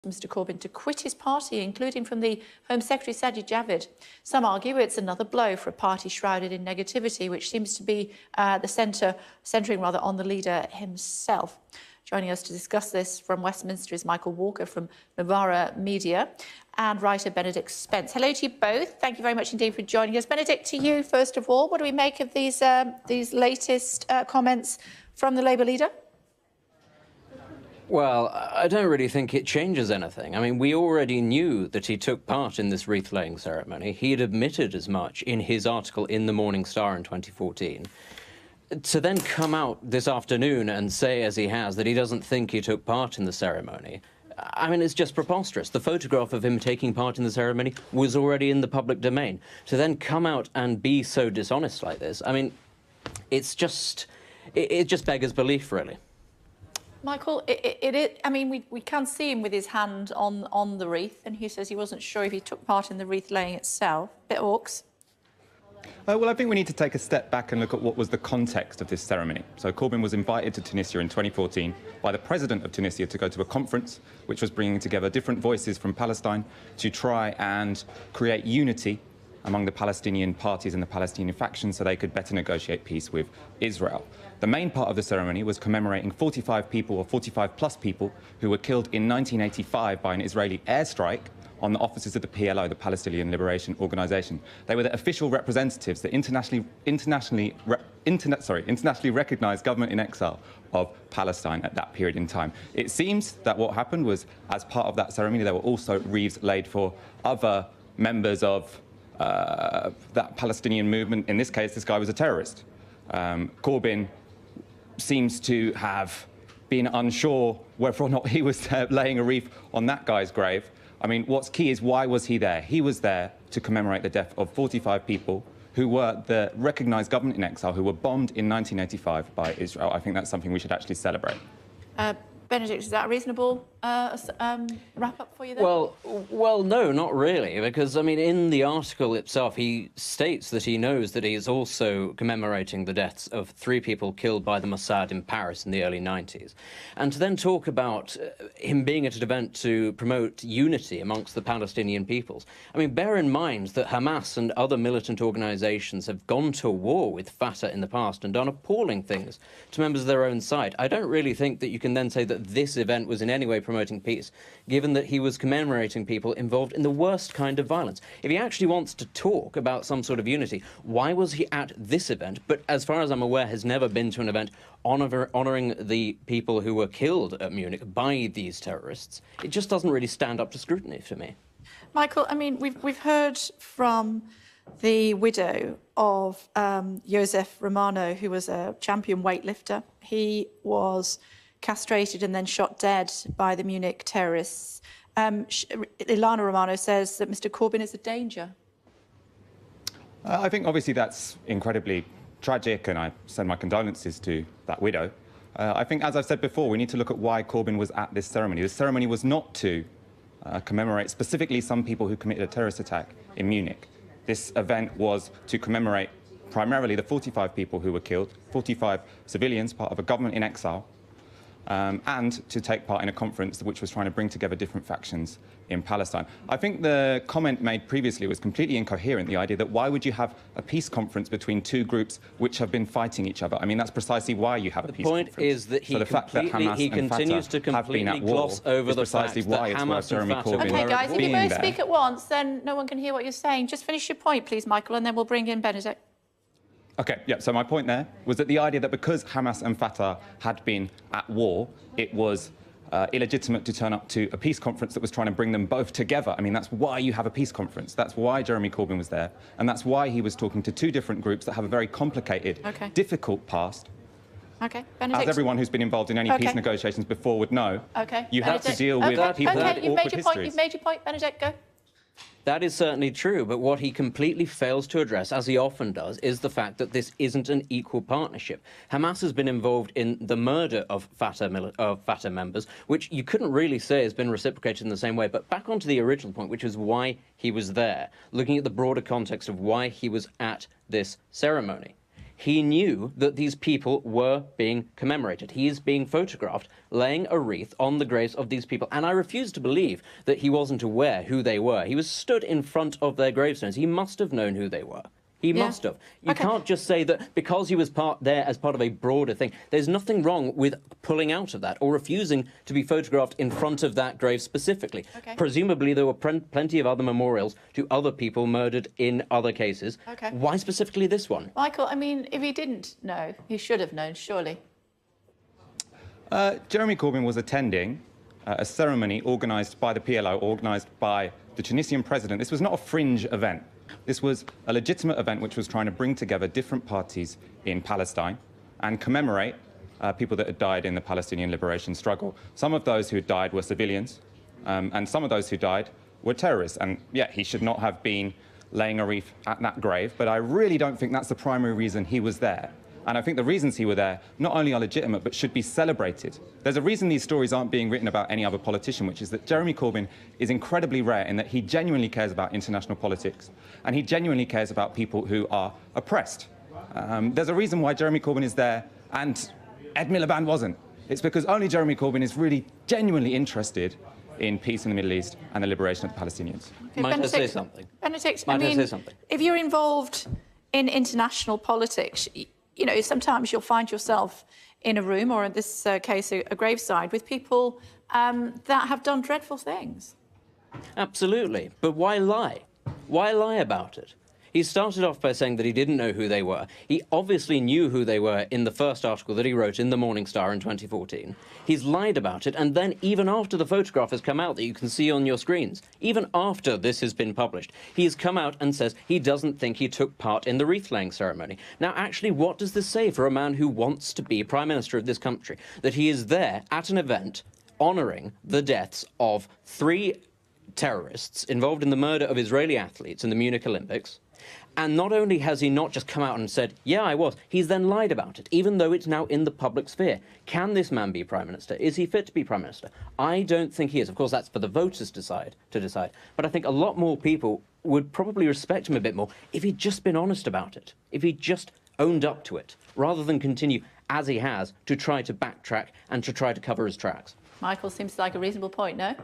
Mr Corbyn to quit his party, including from the Home Secretary Sajid Javid. Some argue it's another blow for a party shrouded in negativity, which seems to be centering on the leader himself. Joining us to discuss this from Westminster is Michael Walker from Novara Media and writer Benedict Spence. Hello to you both. Thank you very much indeed for joining us. Benedict, to you first of all, what do we make of these latest comments from the Labour leader? Well, I don't really think it changes anything. I mean, we already knew that he took part in this wreath-laying ceremony. He had admitted as much in his article in the Morning Star in 2014. To then come out this afternoon and say, as he has, that he doesn't think he took part in the ceremony, I mean, it's just preposterous. The photograph of him taking part in the ceremony was already in the public domain. To then come out and be so dishonest like this, I mean, it just beggars belief, really. Michael, I mean, we can see him with his hand on the wreath, and he says he wasn't sure if he took part in the wreath laying itself. Bit Hawks. Well, I think we need to take a step back and look at what was the context of this ceremony. So Corbyn was invited to Tunisia in 2014 by the president of Tunisia to go to a conference which was bringing together different voices from Palestine to try and create unity among the Palestinian parties and the Palestinian factions so they could better negotiate peace with Israel. The main part of the ceremony was commemorating 45 people, or 45-plus people, who were killed in 1985 by an Israeli airstrike on the offices of the PLO, the Palestinian Liberation Organization. They were the official representatives, the internationally recognized government in exile of Palestine at that period in time. It seems that what happened was, as part of that ceremony, there were also wreaths laid for other members of that Palestinian movement. In this case, this guy was a terrorist. Corbyn seems to have been unsure whether or not he was laying a wreath on that guy's grave. I mean, what's key is, why was he there? He was there to commemorate the death of 45 people who were the recognised government in exile, who were bombed in 1985 by Israel. I think that's something we should actually celebrate. Benedict, is that a reasonable wrap-up for you there? Well, no, not really, because, I mean, in the article itself, he states that he knows that he is also commemorating the deaths of 3 people killed by the Mossad in Paris in the early 90s. And to then talk about him being at an event to promote unity amongst the Palestinian peoples, I mean, bear in mind that Hamas and other militant organisations have gone to war with Fatah in the past and done appalling things to members of their own side. I don't really think that you can then say that this event was in any way promoting peace, given that he was commemorating people involved in the worst kind of violence. If he actually wants to talk about some sort of unity, why was he at this event, but as far as I'm aware has never been to an event honouring the people who were killed at Munich by these terrorists? It just doesn't really stand up to scrutiny for me. Michael, I mean, we've heard from the widow of Joseph Romano, who was a champion weightlifter. He was castrated and then shot dead by the Munich terrorists. Ilana Romano says that Mr Corbyn is a danger. I think obviously that's incredibly tragic, and I send my condolences to that widow. I think, as I've said before, we need to look at why Corbyn was at this ceremony. This ceremony was not to commemorate specifically some people who committed a terrorist attack in Munich. This event was to commemorate primarily the 45 people who were killed, 45 civilians, part of a government in exile, and to take part in a conference which was trying to bring together different factions in Palestine. I think the comment made previously was completely incoherent, the idea that why would you have a peace conference between 2 groups which have been fighting each other? I mean, that's precisely why you have a peace conference. The point is that he continues to completely gloss over the fact that Hamas and Fatah... OK, guys, if you both speak at once, then no one can hear what you're saying. Just finish your point, please, Michael, and then we'll bring in Benedict. OK, yeah, so my point there was that the idea that because Hamas and Fatah had been at war, it was illegitimate to turn up to a peace conference that was trying to bring them both together. I mean, that's why you have a peace conference. That's why Jeremy Corbyn was there. And that's why he was talking to 2 different groups that have a very complicated, difficult past. OK, Benedict. As everyone who's been involved in any peace negotiations before would know, you have to deal with people with awkward histories. You've made your point, Benedict, go. That is certainly true, but what he completely fails to address, as he often does, is the fact that this isn't an equal partnership. Hamas has been involved in the murder of Fatah members, which you couldn't really say has been reciprocated in the same way. But back onto the original point, which is why he was there, looking at the broader context of why he was at this ceremony. he knew that these people were being commemorated. He is being photographed laying a wreath on the graves of these people. And I refuse to believe that he wasn't aware who they were. He was stood in front of their gravestones. He must have known who they were. He must have. You can't just say that because he was there as part of a broader thing. There's nothing wrong with pulling out of that or refusing to be photographed in front of that grave specifically. Presumably there were plenty of other memorials to other people murdered in other cases. Why specifically this one? Michael, I mean, if he didn't know, he should have known, surely. Jeremy Corbyn was attending a ceremony organised by the PLO, organised by the Tunisian president. This was not a fringe event. This was a legitimate event which was trying to bring together different parties in Palestine and commemorate people that had died in the Palestinian liberation struggle. Some of those who had died were civilians, and some of those who died were terrorists. And, yeah, he should not have been laying a wreath at that grave, but I really don't think that's the primary reason he was there. And I think the reasons he were there not only are legitimate, but should be celebrated. There's a reason these stories aren't being written about any other politician, which is that Jeremy Corbyn is incredibly rare in that he genuinely cares about international politics, and he genuinely cares about people who are oppressed. There's a reason why Jeremy Corbyn is there and Ed Miliband wasn't. It's because only Jeremy Corbyn is really genuinely interested in peace in the Middle East and the liberation of the Palestinians. Might I say something? Benedict, Might I say something? If you're involved in international politics, you know, sometimes you'll find yourself in a room, or in this case, a graveside, with people that have done dreadful things. Absolutely. But why lie? Why lie about it? He started off by saying that he didn't know who they were. He obviously knew who they were in the first article that he wrote in the Morning Star in 2014. He's lied about it, and then even after the photograph has come out that you can see on your screens, even after this has been published, he has come out and says he doesn't think he took part in the wreath-laying ceremony. Now, actually, what does this say for a man who wants to be Prime Minister of this country? That he is there at an event honouring the deaths of 3 terrorists involved in the murder of Israeli athletes in the Munich Olympics. And not only has he not just come out and said, yeah, I was, he's then lied about it, even though it's now in the public sphere. Can this man be Prime Minister? Is he fit to be Prime Minister? I don't think he is. Of course, that's for the voters to decide. But I think a lot more people would probably respect him a bit more if he'd just been honest about it, if he'd just owned up to it, rather than continue, as he has, to try to backtrack and to try to cover his tracks. Michael, seems like a reasonable point, no?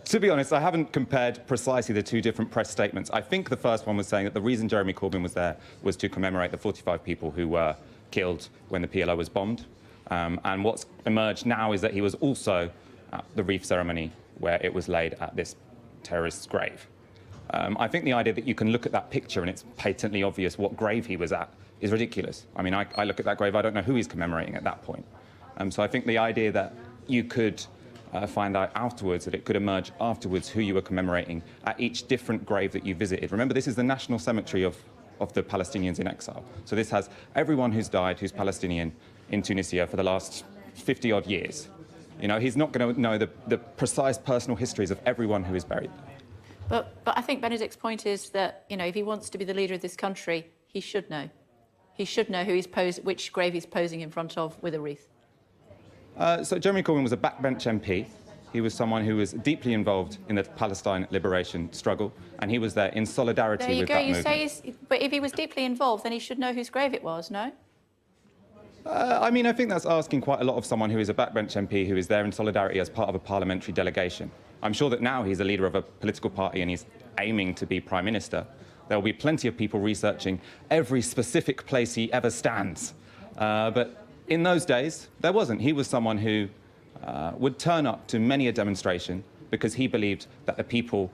To be honest, I haven't compared precisely the 2 different press statements. I think the first one was saying that the reason Jeremy Corbyn was there was to commemorate the 45 people who were killed when the PLO was bombed. And what's emerged now is that he was also at the wreath ceremony where it was laid at this terrorist's grave. I think the idea that you can look at that picture and it's patently obvious what grave he was at is ridiculous. I mean, I look at that grave, I don't know who he's commemorating at that point. So I think the idea that you could find out afterwards, that it could emerge afterwards who you were commemorating at each different grave that you visited. Remember, this is the national cemetery of the Palestinians in exile. So this has everyone who's died, who's Palestinian, in Tunisia for the last 50-odd years. You know, he's not going to know the precise personal histories of everyone who is buried. But I think Benedict's point is that, you know, if he wants to be the leader of this country, he should know. He should know which grave he's posing in front of with a wreath. So Jeremy Corbyn was a backbench MP. He was someone who was deeply involved in the Palestine liberation struggle, and he was there in solidarity with that movement. There you go. But if he was deeply involved, then he should know whose grave it was, no? I mean, I think that's asking quite a lot of someone who is a backbench MP who is there in solidarity as part of a parliamentary delegation. I'm sure that now he's a leader of a political party and he's aiming to be Prime Minister. There will be plenty of people researching every specific place he ever stands. But in those days, there wasn't. He was someone who would turn up to many a demonstration because he believed that the people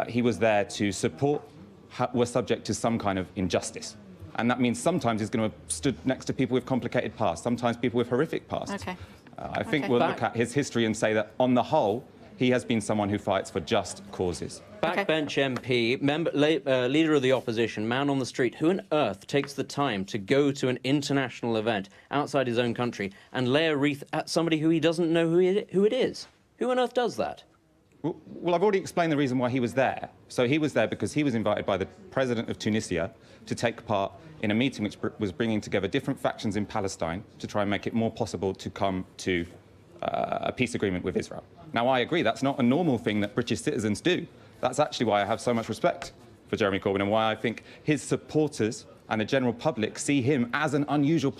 he was there to support were subject to some kind of injustice. And that means sometimes he's going to have stood next to people with complicated pasts, sometimes people with horrific pasts. Okay. I think we'll look at his history and say that, on the whole, he has been someone who fights for just causes. Backbench MP, leader of the opposition, man on the street. Who on earth takes the time to go to an international event outside his own country and lay a wreath at somebody who he doesn't know who it is? Who on earth does that? Well, I've already explained the reason why he was there. So he was there because he was invited by the president of Tunisia to take part in a meeting which was bringing together different factions in Palestine to try and make it more possible to come to a peace agreement with Israel. Now, I agree, that's not a normal thing that British citizens do. That's actually why I have so much respect for Jeremy Corbyn and why I think his supporters and the general public see him as an unusual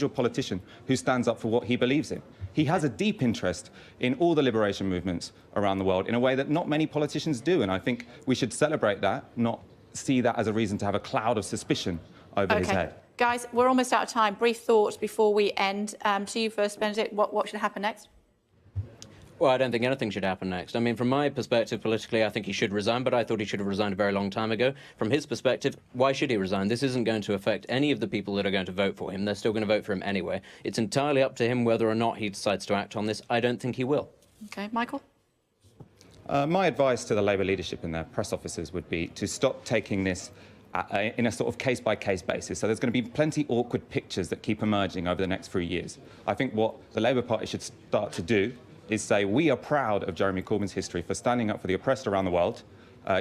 politician who stands up for what he believes in. He has a deep interest in all the liberation movements around the world in a way that not many politicians do, and I think we should celebrate that, not see that as a reason to have a cloud of suspicion over his head. Guys, we're almost out of time. Brief thoughts before we end. To you first, Benedict. What should happen next? Well, I don't think anything should happen next. I mean, from my perspective, politically, I think he should resign, but I thought he should have resigned a very long time ago. From his perspective, why should he resign? This isn't going to affect any of the people that are going to vote for him. They're still going to vote for him anyway. It's entirely up to him whether or not he decides to act on this. I don't think he will. OK, Michael? My advice to the Labour leadership and their press officers would be to stop taking this in a sort of case-by-case basis. So there's going to be plenty awkward pictures that keep emerging over the next 3 years. I think what the Labour Party should start to do is say, we are proud of Jeremy Corbyn's history for standing up for the oppressed around the world.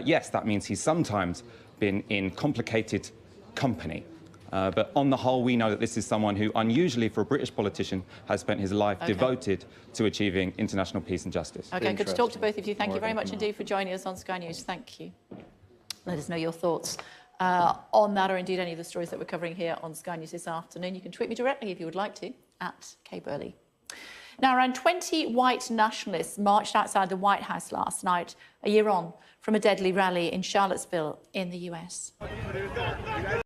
Yes, that means he's sometimes been in complicated company. But on the whole, we know that this is someone who, unusually for a British politician, has spent his life devoted to achieving international peace and justice. OK, good to talk to both of you. Thank you very much indeed for joining us on Sky News. Thank you. Let us know your thoughts on that, or indeed any of the stories that we're covering here on Sky News this afternoon. You can tweet me directly if you would like to, @KBurley. Now, around 20 white nationalists marched outside the White House last night, a year on from a deadly rally in Charlottesville in the US.